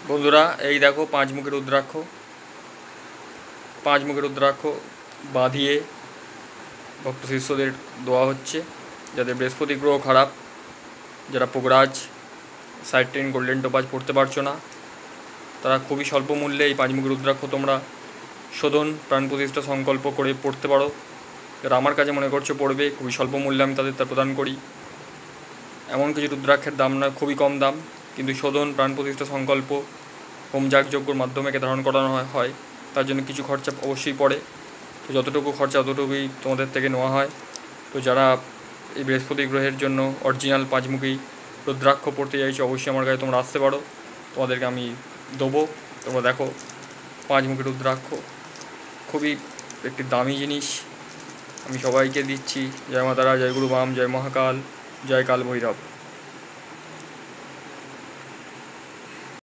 বন্ধুরা এই দেখো পাঁচমুখী রুদ্রাক্ষ, পাঁচমুখী রুদ্রাক্ষ বাঁধিয়ে ভক্ত শিষ্যদের দেওয়া হচ্ছে, যাদের বৃহস্পতি গ্রহ খারাপ, যারা পোগরাজ, সাইড টেন, গোল্ডেন টোপাজ পড়তে পারছো না, তারা খুবই স্বল্প মূল্যে এই পাঁচমুখী রুদ্রাক্ষ তোমরা শোধন প্রাণ প্রতিষ্ঠা সংকল্প করে পড়তে পারো। যারা আমার কাছে মনে করছো পড়বে, খুবই স্বল্প মূল্যে আমি তাদের তা প্রদান করি। এমন কিছু রুদ্রাক্ষের দাম নয়, খুবই কম দাম, কিন্তু শোধন প্রাণ প্রতিষ্ঠা সংকল্প হোম যাগযজ্ঞর মাধ্যমে ধারণ করানো হয়, তার জন্য কিছু খরচা অবশ্যই পড়ে। তো যতটুকু খরচা ততটুকুই তোমাদের থেকে নেওয়া হয়। তো যারা এই বৃহস্পতি গ্রহের জন্য অরিজিনাল পাঁচমুখী রুদ্রাক্ষ পড়তে চাইছো, অবশ্যই আমার কাছে তোমরা আসতে পারো, তোমাদেরকে আমি দেবো। তোমরা দেখো পাঁচমুখী রুদ্রাক্ষ খুবই একটি দামি জিনিস, আমি সবাইকে দিচ্ছি। জয় মাতারা, জয় গুরু বাম, জয় মহাকাল, জয় কাল ভৈরব।